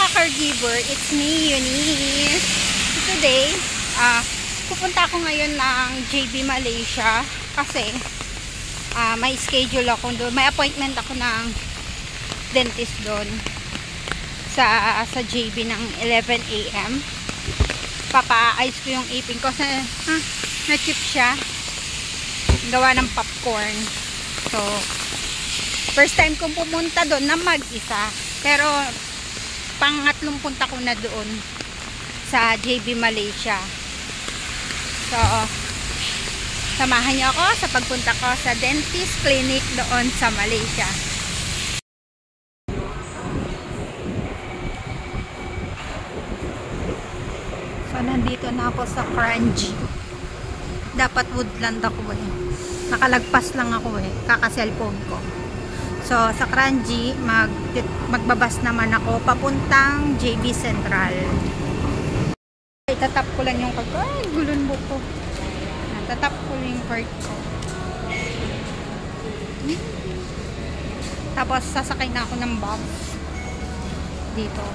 ka-caregiver, it's me, Eunice. Today, pupunta ako ngayon ng JB Malaysia kasi may schedule ako doon. May appointment ako ng dentist doon sa JB ng 11 AM. Papa-ayos ko yung ipin ko kasi na-chip siya. Gawa ng popcorn. So, first time kong pumunta doon na mag-isa. Pero, pangatlong punta ko na doon sa JB Malaysia. So, samahan niyo ako sa pagpunta ko sa dentist clinic doon sa Malaysia. So, nandito na ako sa Kranji. Dapat Woodland ako eh. Nakalagpas lang ako eh. Kaka-cellphone ko. So, sa Kranji, magbabas naman ako papuntang JB Central. Itatap ko lang yung card ko. Ay, gulon mo ko. Tatap ko lang yung card ko. Tapos, sasakay na ako ng bus. Dito.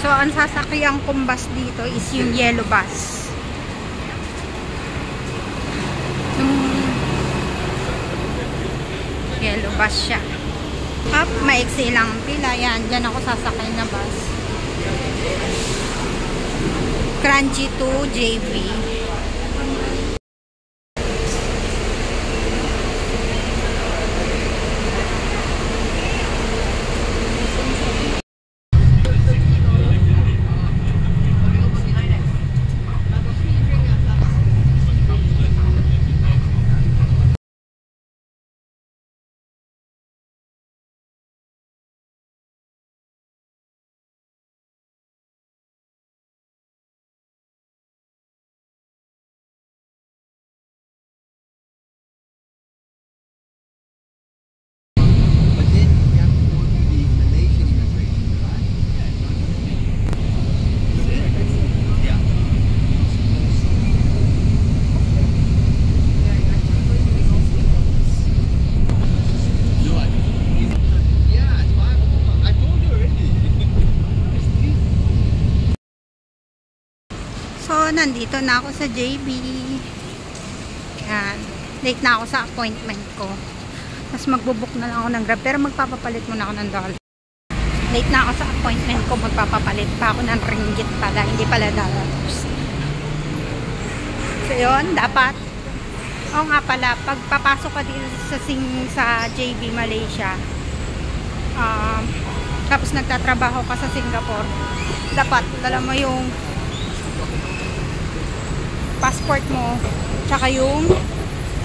So, ang sasakyan kong bus dito is yung yellow bus. Yellow bus siya. Up, maiksi lang pila. Yan, dyan ako sasakay na bus. Kranji to JB. So, nandito na ako sa JB. Yan. Late na ako sa appointment ko. Tapos magbubook na lang ako ng Grab. Pero magpapapalit muna ako ng dollar. Late na ako sa appointment ko. Magpapapalit pa ako ng ringgit pala. Hindi pala dollars. So, yun. Dapat. Oo nga pala. Pagpapasok ka dito sa JB Malaysia. Tapos nagtatrabaho ka sa Singapore. Dapat dala mo yung passport mo, tsaka yung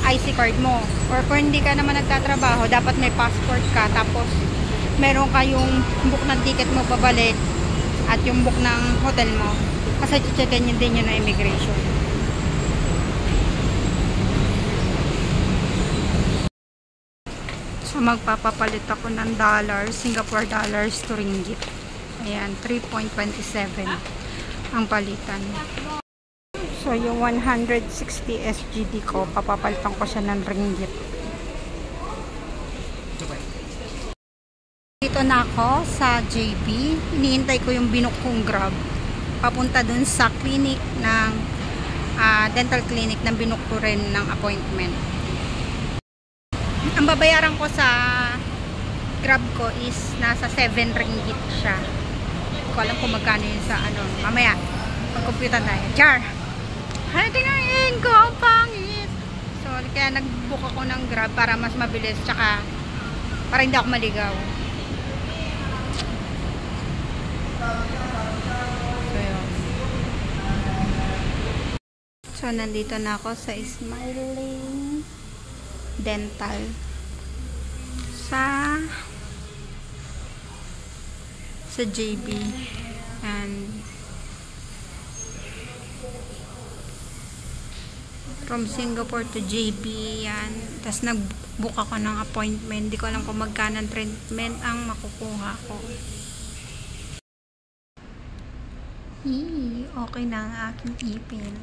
IC card mo. Or kung hindi ka naman nagtatrabaho, dapat may passport ka, tapos meron ka yung book ng ticket mo pabalik at yung book ng hotel mo. Kasi checkin yun din yun na immigration. So, magpapapalit ako ng dollars, Singapore dollars to ringgit. Ayan, 3.27 ang palitan. So, yung 160 SGD ko, papapalitan ko siya ng ringgit. Dito na ako sa JB. Iniintay ko yung binook kong Grab. Papunta dun sa clinic ng dental clinic ng binook ko rin ng appointment. Ang babayaran ko sa Grab ko is nasa 7 ringgit siya. Hindi ko alam kung magkano yun sa ano. Mamaya, pag-computer tayo. Char! Ay, tingnan ko, ang pangit. So, kaya nag-book ako ng Grab para mas mabilis, tsaka para hindi ako maligaw. So, yun. So, nandito na ako sa Smiling Dental sa JB. And from Singapore to JB, yan. Tapos nag-book ako ng appointment. Hindi ko alam kung magkano ang treatment ang makukuha ko. Okay na ang aking ipin.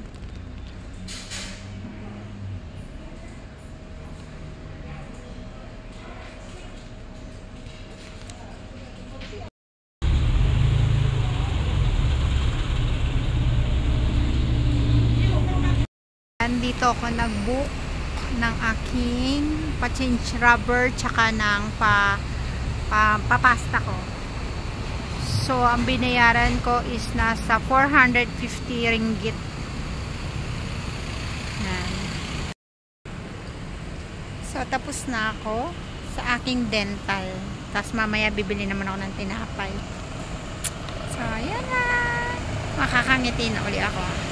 Ayan, dito ako nag-book ng aking pa-change rubber tsaka ng papasta ko. So, ang binayaran ko is nasa 450 ringgit. Ayan. So, tapos na ako sa aking dental. Tapos mamaya bibili naman ako ng tinapay. So, ayan na. Makakangiti na uli ako.